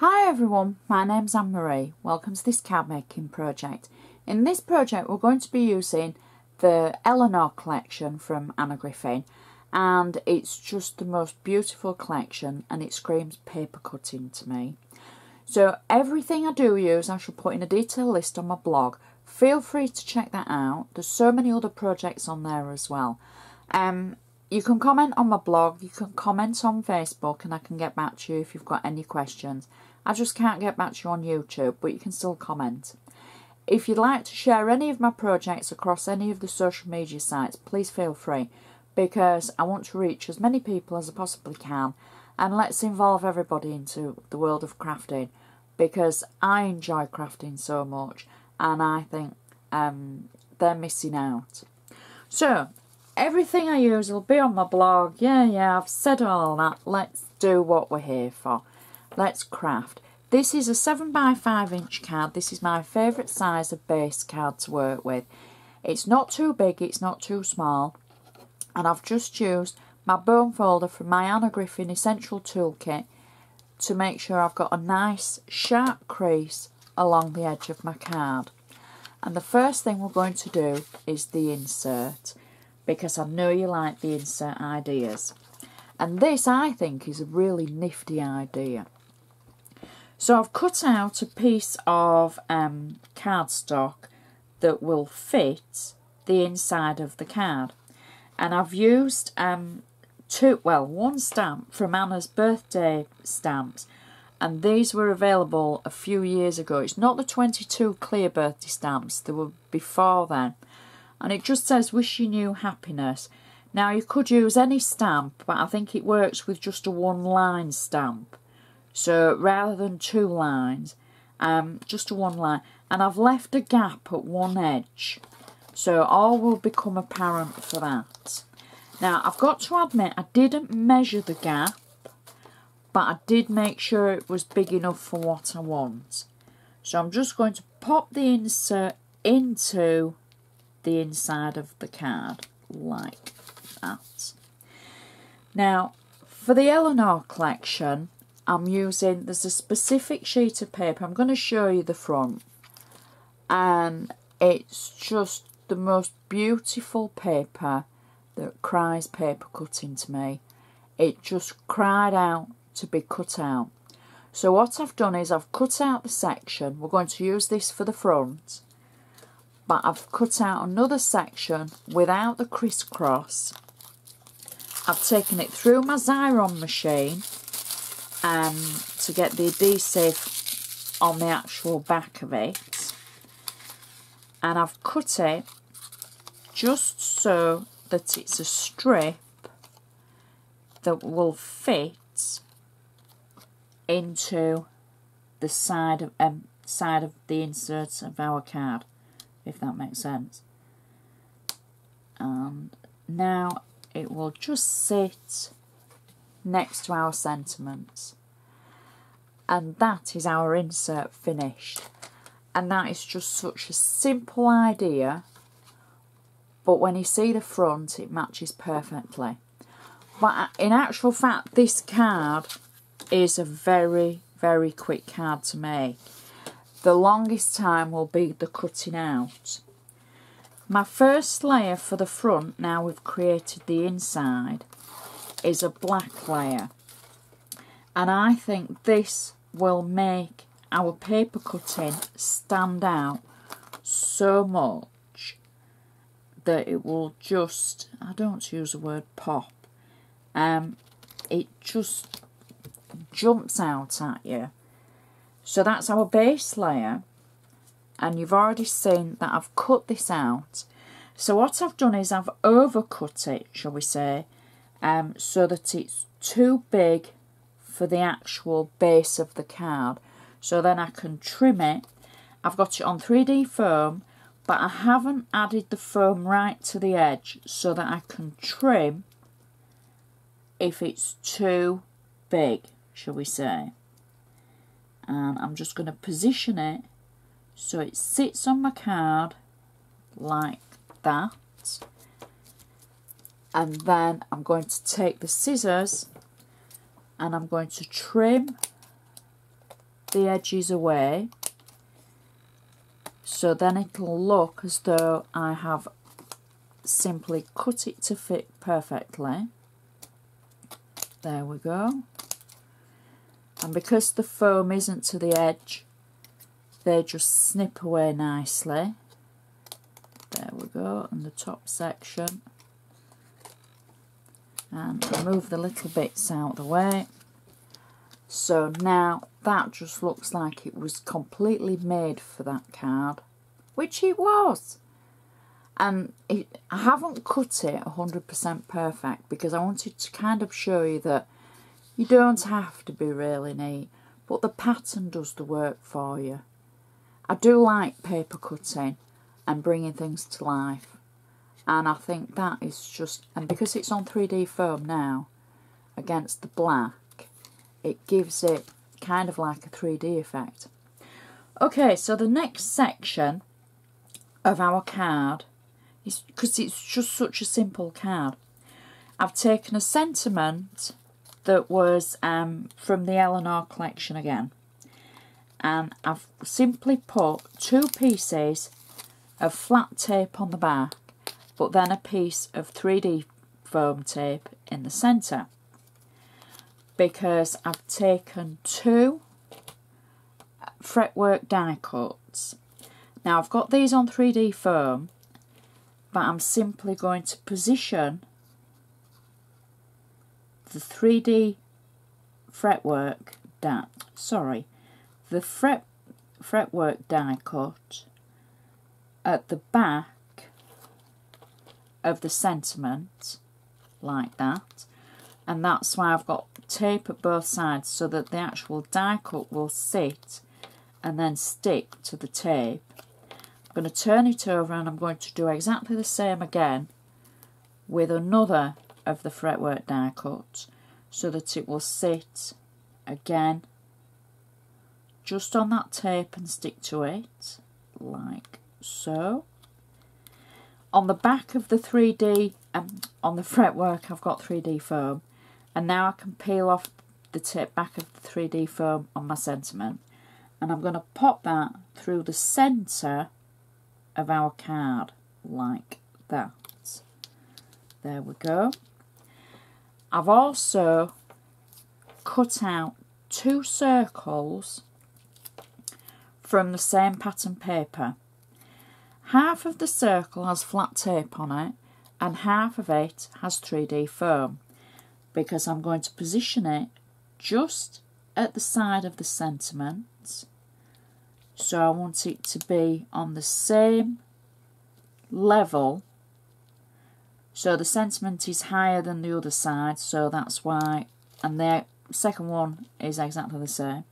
Hi everyone, my name's Anne-Marie. Welcome to this card making project. In this project we're going to be using the Eleanor collection from Griffin, and it's just the most beautiful collection and it screams paper cutting to me. So everything I do use I shall put in a detailed list on my blog. Feel free to check that out. There's so many other projects on there as well. You can comment on my blog, you can comment on Facebook, and I can get back to you if you've got any questions. I just can't get back to you on YouTube, but you can still comment. If you'd like to share any of my projects across any of the social media sites, please feel free, because I want to reach as many people as I possibly can, and let's involve everybody into the world of crafting, because I enjoy crafting so much, and I think they're missing out. So, everything I use will be on my blog. Yeah, I've said all that. Let's do what we're here for. Let's craft. This is a 7x5 inch card. This is my favourite size of base card to work with. It's not too big, it's not too small. And I've just used my bone folder from my Griffin Essential Toolkit to make sure I've got a nice sharp crease along the edge of my card. And the first thing we're going to do is the insert, because I know you like the insert ideas. And this, I think, is a really nifty idea. So I've cut out a piece of cardstock that will fit the inside of the card. And I've used one stamp from Anna's birthday stamps. And these were available a few years ago. It's not the 22 clear birthday stamps, they were before then. And it just says, wishing you happiness. Now you could use any stamp, but I think it works with just a one line stamp. So rather than two lines, just a one line. And I've left a gap at one edge. So all will become apparent for that. Now I've got to admit, I didn't measure the gap, but I did make sure it was big enough for what I want. So I'm just going to pop the insert into the inside of the card like that. Now for the Eleanor collection, I'm using, there's a specific sheet of paper. I'm going to show you the front, and it's just the most beautiful paper that cries paper cutting to me. It just cried out to be cut out. So what I've done is I've cut out the section. We're going to use this for the front, but I've cut out another section without the crisscross. I've taken it through my Xyron machine to get the adhesive on the actual back of it, and I've cut it just so that it's a strip that will fit into the side of the insert of our card, if that makes sense. And now it will just sit next to our sentiments, and that is our insert finished. And that is just such a simple idea, but when you see the front it matches perfectly. But in actual fact, this card is a very, very quick card to make. The longest time will be the cutting out. My first layer for the front, now we've created the inside, is a black layer. And I think this will make our paper cutting stand out so much that it will just, I don't want to use the word pop, it just jumps out at you. So that's our base layer, and you've already seen that I've cut this out. So what I've done is I've overcut it, shall we say, so that it's too big for the actual base of the card. So then I can trim it. I've got it on 3D foam, but I haven't added the foam right to the edge so that I can trim if it's too big, shall we say. And I'm just going to position it so it sits on my card like that. And then I'm going to take the scissors and I'm going to trim the edges away, so then it'll look as though I have simply cut it to fit perfectly. There we go. And because the foam isn't to the edge, they just snip away nicely. There we go, and the top section. And remove the little bits out of the way. So now that just looks like it was completely made for that card, which it was. And I haven't cut it 100% perfect because I wanted to kind of show you that you don't have to be really neat, but the pattern does the work for you. I do like paper cutting and bringing things to life, and I think that is just, and because it's on 3D foam now against the black, it gives it kind of like a 3D effect. Okay, so the next section of our card is, because it's just such a simple card, I've taken a sentiment that was from the Eleanor collection again, and I've simply put 2 pieces of flat tape on the back, but then a piece of 3D foam tape in the centre, because I've taken 2 fretwork die cuts. Now I've got these on 3D foam, but I'm simply going to position the 3D fretwork the fretwork die cut at the back of the sentiment like that, and that's why I've got tape at both sides so that the actual die cut will sit and then stick to the tape. I'm going to turn it over and I'm going to do exactly the same again with another of the fretwork die cut so that it will sit again just on that tape and stick to it like so. On the back of the 3D, on the fretwork I've got 3D foam, and now I can peel off the tip back of the 3D foam on my sentiment, and I'm going to pop that through the centre of our card like that. There we go. I've also cut out 2 circles from the same pattern paper. Half of the circle has flat tape on it and half of it has 3D foam, because I'm going to position it just at the side of the sentiment. So I want it to be on the same level. So the sentiment is higher than the other side, so that's why, and the second one is exactly the same.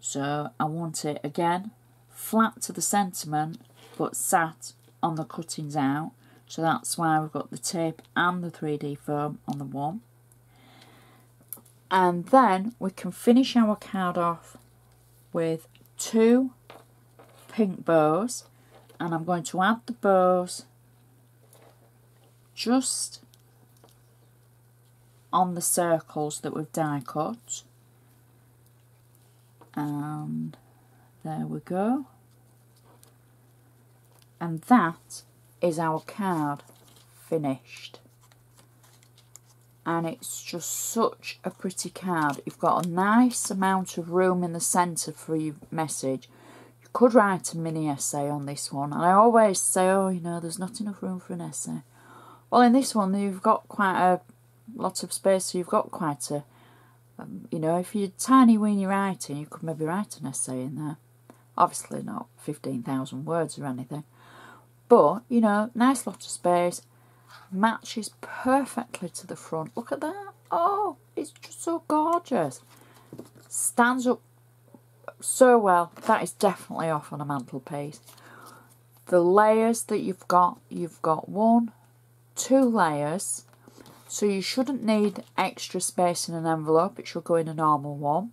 So I want it again flat to the sentiment but sat on the cuttings out, so that's why we've got the tape and the 3D foam on the one. And then we can finish our card off with 2 pink bows, and I'm going to add the bows just on the circles that we've die cut, and there we go. And that is our card finished, and it's just such a pretty card. You've got a nice amount of room in the centre for your message. You could write a mini essay on this one, and I always say, oh, you know, there's not enough room for an essay. Well, in this one you've got quite a lot of space, so you've got quite a, you know, if you're tiny weeny writing, you could maybe write an essay in there. Obviously not 15,000 words or anything, but, you know, nice lot of space, matches perfectly to the front. Look at that. Oh, it's just so gorgeous. Stands up so well. That is definitely off on a mantelpiece. The layers that you've got 1, 2 layers, so you shouldn't need extra space in an envelope. It should go in a normal one.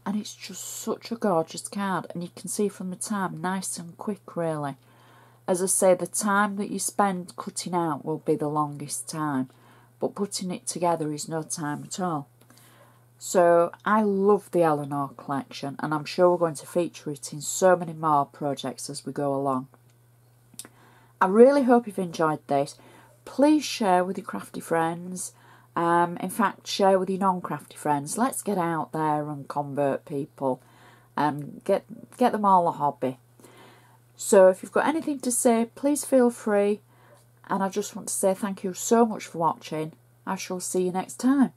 And it's just such a gorgeous card, and you can see from the time, nice and quick really. As I say, the time that you spend cutting out will be the longest time, but putting it together is no time at all. So I love the Eleanor collection, and I'm sure we're going to feature it in so many more projects as we go along. I really hope you've enjoyed this. Please share with your crafty friends. In fact, share with your non-crafty friends. Let's get out there and convert people and get them all a hobby. So if you've got anything to say, please feel free. And I just want to say thank you so much for watching. I shall see you next time.